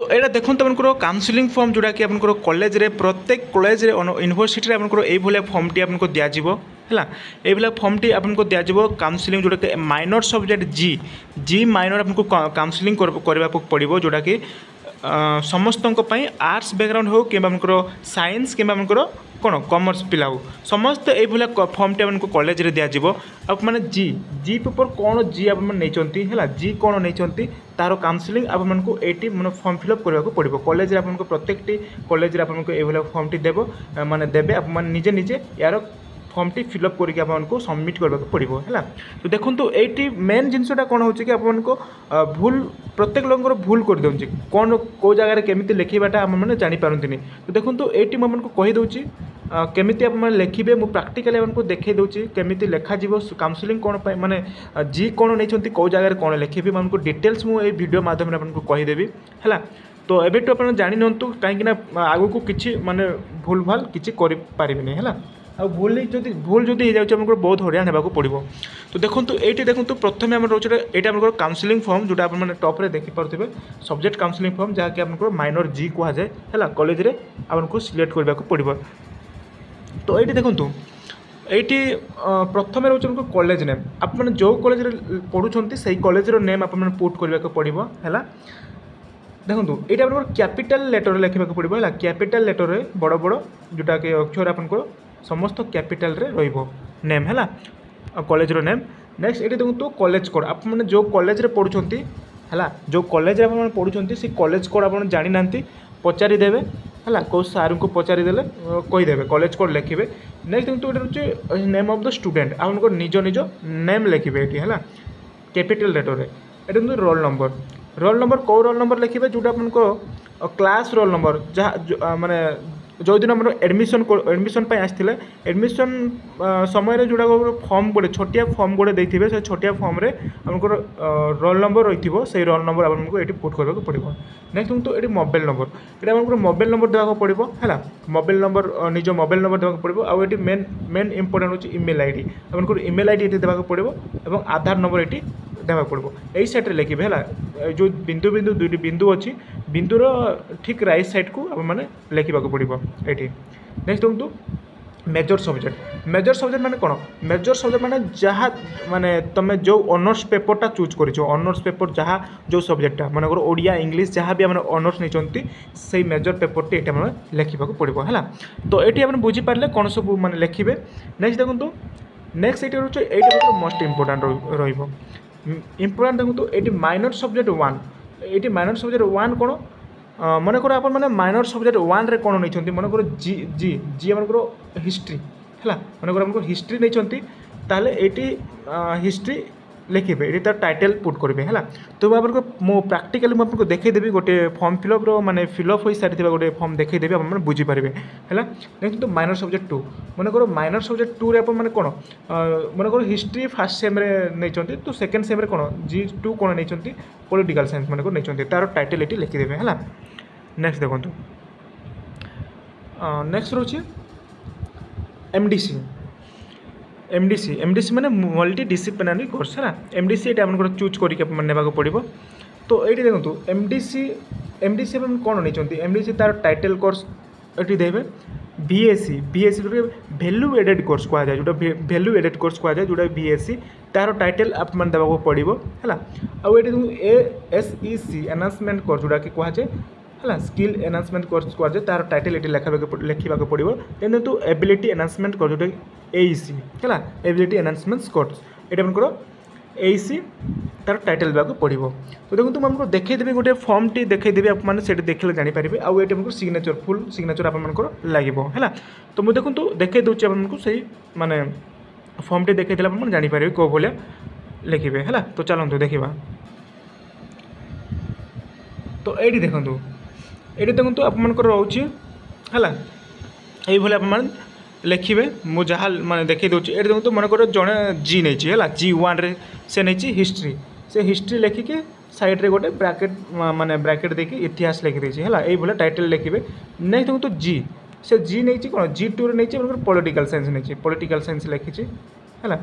तो यहाँ देखो आपंकर काउनसिलिंग फॉर्म जोड़ा कि आपंकर कॉलेज रे प्रत्येक कॉलेज रे यूनिवर्सिटी आपंकर ये फॉर्मटी आपको दिज्व है ये फॉर्मटी आपको दिज्व काउनसिलिंग जोड़ा कि माइनर सब्जेक्ट जी माइनर आपको काउनसिलिंग करने को पड़ो जोड़ा कि समस्त आर्ट्स बैकग्राउंड हो कि साइंस कि कौन कॉमर्स पिला हो समस्त ये फॉर्मटी आपको कॉलेज रे दिज्व आप मैंने जी पेपर कौन जी आप है जी कौन नहीं तार काउनसिलिंग आपको ये मैंने फॉर्म फिलअप करने को पड़ो कॉलेज आपको प्रत्येक कॉलेज आपको ये फॉर्मटी देव माने देवे आप निजे निजे यार फॉर्मटी फिलअप करके आपको सबमिट करने को पड़ो है। तो देखो ये मेन जिनसा कौन हो कि आपको भूल प्रत्येक लोक भूल कर दूँ कौन कौ जगह केमी लिखाटा आम जापारती। तो देखो ये मुझे कहीदे केमी आप लिखे मुझे प्राक्टिकाली आपको देखई दूसरी केमी लिखा काउनसिलिंग कौन माने जी कौन नहीं कौ जगह कौन लिखे आपको डिटेल्स मुझे वीडियो माध्यम आपको कहीदेवी है। तो एबे आप जानी नियंतु कहीं आगू को किसी माने भूल भाल किसी करें है आ भूल जदि हो जाए बहुत हरियाण होगा पड़ो। तो देखो ये देखो प्रथम आम रोचे ये आम काउनसिलिंग फॉर्म जोटा आप टॉप रे देखिपे सब्जेक्ट काउनसिलिंग फॉर्म जहाँकि आप माइनर जी कहुए है कॉलेज रे आपको सिलेक्ट करने को पड़ो। तो ये देखो ये प्रथम रोचे कॉलेज नेम आप जो कॉलेज पढ़ुं से कॉलेज नेम आप पुट करने को पड़ो है। देखो ये आप कैपिटल लेटर लिखा पड़ो है कैपिटल लेटर बड़ बड़ जोटा कि अक्षर आपको समस्त कैपिटल रे रहिबो नेम है कॉलेज रो नेम। नेक्स्ट ये देखो कॉलेज कोड आप जो कॉलेज रे पढ़ुंट है जो कॉलेज आप पढ़ुंट से कॉलेज कोड आप जानी ना पचारिदेवे है कौ सार को पचारिदेले कहीदेवे कॉलेज कोड लिखे। नेक्स्ट देखो ये हूँ नेम ऑफ द स्टूडेंट आप निज निज नेम लिखे ये है कैपिटल लेटर ये रोल नंबर कौ रोल नंबर लिखे जोटा आपको क्लास रोल नंबर जहाँ माने जो दिन आम एडमिशन आसते एडमिशन समय जोड़ा फॉर्म गोटे छोटिया फॉर्म गोटे देते से छोटिया फॉर्म रे आमको रोल नंबर रही से रोल नंबर आपको ये पुट करने को पड़ो। नेक्स्ट तो ये मोबाइल नंबर ये आमको मोबाइल नंबर देवाक पड़ो है मोबाइल नंबर निज मोबाइल नंबर देवाक पड़ो आउ ये मेन इंपोर्टेंट हो ईमेल आईडी आपको ईमेल आईडी ये देवाक पड़ो और आधार नंबर ये देवाक पड़ो यही साइड लिखे है जो बिंदु बिंदु दुईट बिंदु अच्छी बिंदुर ठीक राइट साइड को आप लिखा पड़ो ये। नेक्स्ट देखो मेजर सब्जेक्ट माने कौन मेजर सब्जेक्ट माने जहाँ माने तुम जो ऑनर्स पेपरटा चूज कर ऑनर्स पेपर जहाँ जो सब्जेक्टा मन ओडिया इंग्लिश जहाँ भी ऑनर्स नहीं से मेजर पेपर टी मैंने लिखा पड़ो है। तो ये आप बुझीपारे कौन सब मैंने लिखे। नेक्स्ट देखो नेक्स्ट ये रोचे ये मोस्ट इम्पोर्टाट देखो ये माइनर सब्जेक्ट वन ये माइनर सब्जेक्ट वन कौन मनकर आप माइनर सब्जेक्ट वन रे कौन नहीं मनकर जी जी जी आमको हिस्ट्री है मनकर आमको हिस्ट्री नहीं ताले ये हिस्ट्री लिखे ये तार टाइटल पुट करेंगे है। तो आपको मो प्राक्टिकली मुझे देखईदेवी गोटे फॉर्म फिलअप माने फिलअप हो सारी गोटे फॉर्म देखईदेवी आप बुझीपारे है। नेक्स्ट तो माइनर सब्जेक्ट टू मनकर माइनर सब्जेक्ट टू रे मैंने कौन मनकर हिस्ट्री फास्ट सेम नहीं तो सेकेंड सेम कौन जी टू कौन नहीं पॉलिटिकल साइंस मनकर नहीं तार टाइटल ये लिखिदेवे है। नेक्स्ट देखो नेक्स्ट रोचे एमडीसी माने मल्टी डिसिप्लिनरी कोर्स है एमडीसी ये आपको चूज करके पड़ो। तो ये देखो एमडीसी कौन नहीं एमडीसी तार टाइटल कोर्स ये देवे बीएससी वैल्यू एडेड कोर्स कहुए जो वैल्यू एडेड कोर्स कहुए जोटा बीएससी तार टाइटल आप देवाक पड़ो है। आउ ये एसईसी एनहांसमेंट कोर्स जोटा कि कहुए है स्किल एनहांसमेंट कोर्स कहुए तार टाइटल ये लिखा पड़ो। देन तो एबिलिटी एनहांसमेंट कोर्स जोटा एईसी है एबिलिटी एनहांसमेंट कोर्स ये आपको एईसी तार टाइटल देवाक पड़ो। तो देखो तुम आपको देखईदेवी गोटे फॉर्म टी देखईदेवी आपने देखले जानीपारे आउ ये आपको सिग्नेचर फुल सिग्नेचर आप लगे है। तो मुझे देखो देखई दूसरी आपको सही माने फॉर्म टी देखई आप जानीपारे कौ भाया लिखे है। तो चलते देखा तो ये देखो ये देखो आपर रोचे है ये आप लिखे मुझे जहाँ मैंने देखई दूसरी ये देखो मनकर जड़े जी नहीं है जी वन रे से नहीं हिस्ट्री से हिस्ट्री लिखिके साइड रे गोटे ब्रैकेट माने ब्रैकेट देखिए इतिहास लिखी देती है ये टाइटल लिखे। नेक्स्ट देखो तो जी से जी नहीं कौन जी टू रे नहीं पॉलिटिकल साइंस नहीं पॉलिटिकल साइंस लिखी है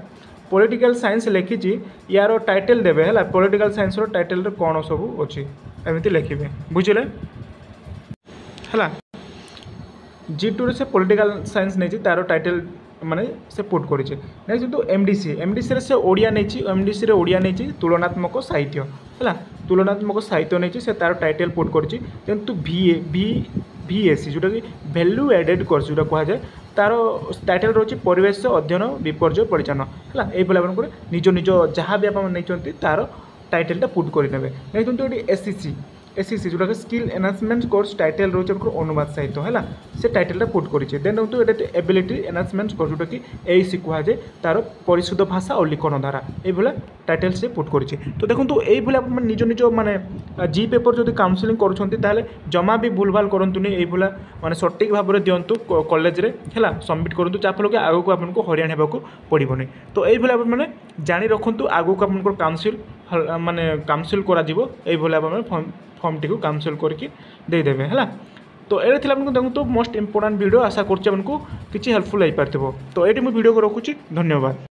पॉलिटिकल साइंस लिखी यार टाइटल देवे है पॉलिटिकल साइंस टाइटल कौन सब अच्छी एमती लिखे बुझे है G2 से पॉलिटिकल साइंस नहीं तार टाइटल माने से पुट कर किंतु एमडीसी से ओडिया नहीं एमडीसी ओडिया नहीं तुलनात्मक साहित्य है तुलनात्मक साहित्य नहीं से तार टाइटल पुट कर किंतु VAC जोटा कि वैल्यू एडेड कोर्स जोटा कहुए तार टाइटल रोचे परिवेश अध्ययन विपर्य परिचालन है ये निज निज जहाँ भी आप नहीं तार टाइटलटा पुट करेंगे किंतु ये SCC जोटा स्किल एनहांसमेंट कोर्स टाइटल रोचे अनुवाद साहित्य है से टाइटलटा पुट करें देन तो ये एबिलिटी एनहांसमेंट कोर्स जोटा कि AEC कहुए तार परिशुद्ध भाषा और लिखन धारा ये टाइटल से पुट करें तो देखो ये निज निज माने जी पेपर जो काउंसलिंग करें जमा भी भूल भाल करूँ ये माने सटीक भाव में दिंतु कॉलेज रे है सबमिट करूँ जहाँफल कि आगे आपको हरियाण होगा पड़ोनी तो ये मैंने जाणी रखु आगे को काउंसिल माने काउंसिल कर फॉर्म टी काउंसिल करके देदेवे है तो ये देखो तो मोस्ट इंपोर्टेंट वीडियो आशा करछे आपको किसी हेल्पफुल हो पार तो ये मुझे वीडियो को रखुची धन्यवाद।